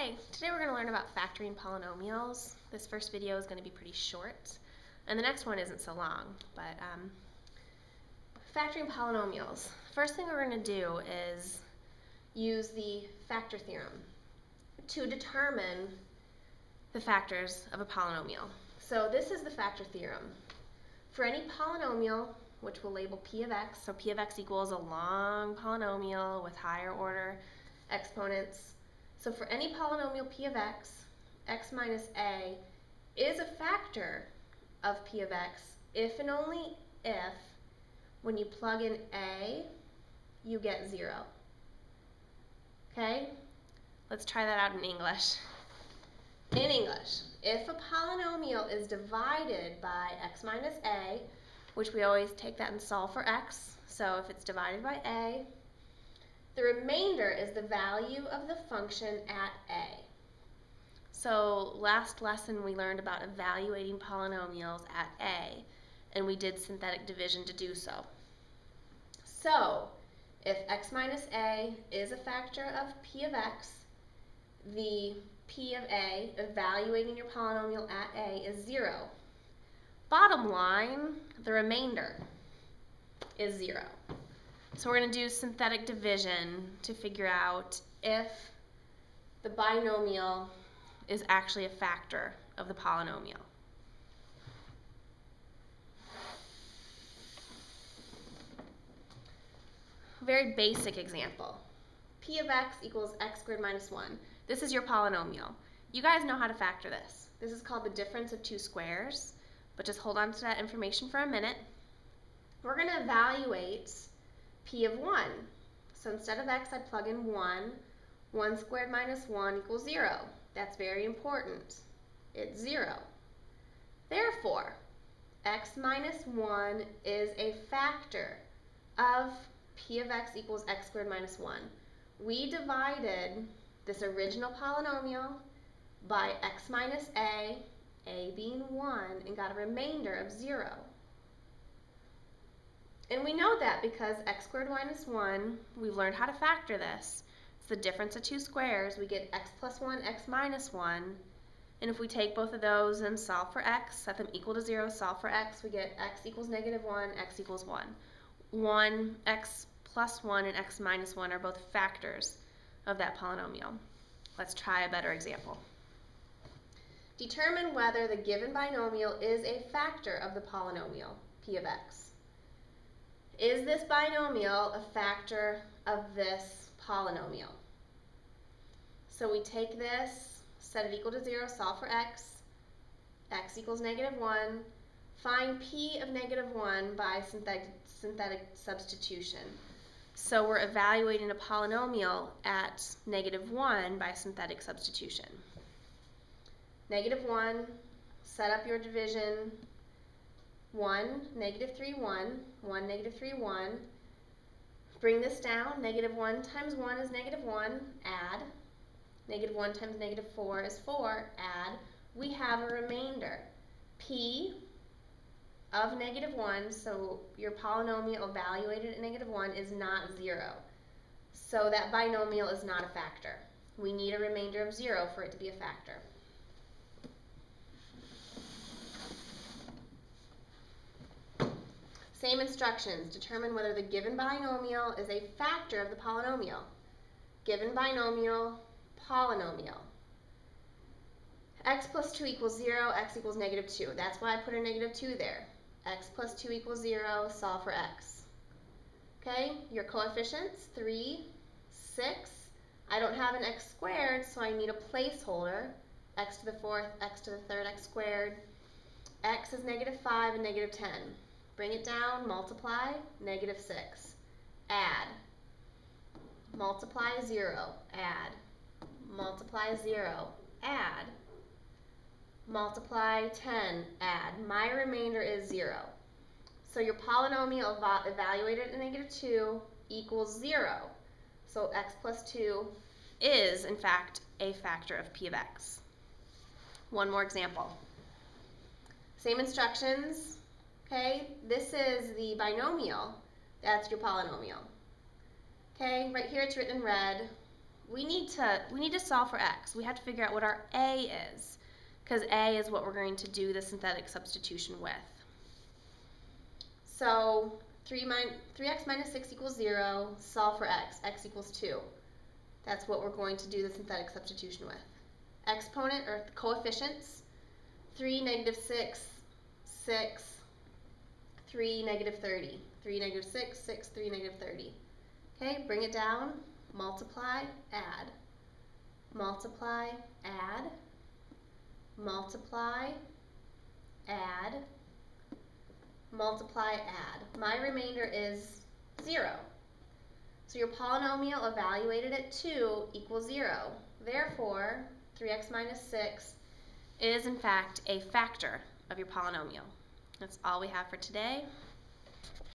Okay, today we're going to learn about factoring polynomials. This first video is going to be pretty short, and the next one isn't so long, but factoring polynomials. First thing we're going to do is use the factor theorem to determine the factors of a polynomial. So this is the factor theorem. For any polynomial, which we'll label p of x, so p of x equals a long polynomial with higher order exponents. So for any polynomial p of x, x minus a is a factor of p of x if and only if when you plug in a, you get 0. Okay? Let's try that out in English. In English, if a polynomial is divided by x minus a, which we always take that and solve for x, so if it's divided by a, the remainder is the value of the function at a. So last lesson we learned about evaluating polynomials at a, and we did synthetic division to do so. So if x minus a is a factor of p of x, the p of a, evaluating your polynomial at a, is 0. Bottom line, the remainder is 0. So we're going to do synthetic division to figure out if the binomial is actually a factor of the polynomial. Very basic example. P of x equals x squared minus 1. This is your polynomial. You guys know how to factor this. This is called the difference of two squares, but just hold on to that information for a minute. We're going to evaluate p of 1. So instead of x, I plug in 1. 1 squared minus 1 equals 0. That's very important. It's 0. Therefore, x minus 1 is a factor of p of x equals x squared minus 1. We divided this original polynomial by x minus a being 1, and got a remainder of 0. And we know that because x squared minus 1, we've learned how to factor this. It's the difference of two squares. We get x plus 1, x minus 1. And if we take both of those and solve for x, set them equal to 0, solve for x, we get x equals negative 1, x equals 1. X plus 1 and x minus 1 are both factors of that polynomial. Let's try a better example. Determine whether the given binomial is a factor of the polynomial p of x. Is this binomial a factor of this polynomial? So we take this, set it equal to 0, solve for x equals negative 1, find p of negative 1 by synthetic substitution. So we're evaluating a polynomial at negative 1 by synthetic substitution. Negative 1, set up your division. 1, negative 3, 1, 1, negative 3, 1. Bring this down. Negative 1 times 1 is negative 1. Add. Negative 1 times negative 4 is 4. Add. We have a remainder. P of negative 1, so your polynomial evaluated at negative 1 is not 0. So that binomial is not a factor. We need a remainder of 0 for it to be a factor. Same instructions. Determine whether the given binomial is a factor of the polynomial. Given binomial, polynomial. X plus 2 equals 0, x equals negative 2. That's why I put a negative 2 there. X plus 2 equals 0, solve for x. Okay, your coefficients, 3, 6. I don't have an x squared, so I need a placeholder. X to the 4th, x to the 3rd, x squared. X is negative 5 and negative 10. Bring it down, multiply, negative 6. Add. Multiply 0, add. Multiply 0, add. Multiply 10, add. My remainder is 0. So your polynomial evaluated at negative 2 equals 0. So x plus 2 is, in fact, a factor of p of x. One more example. Same instructions. Okay, this is the binomial. That's your polynomial. Okay, right here it's written in red. we need to solve for x. We have to figure out what our a is, because a is what we're going to do the synthetic substitution with. So 3x minus 6 equals 0, solve for x equals 2. That's what we're going to do the synthetic substitution with. Exponent, or coefficients, 3, negative 6, 6, 3, negative 30. 3, negative 6, 6, 3, negative 30. Okay, bring it down, multiply, add. Multiply, add. Multiply, add. Multiply, add. My remainder is 0. So your polynomial evaluated at 2 equals 0. Therefore, 3x minus 6 is in fact a factor of your polynomial. That's all we have for today.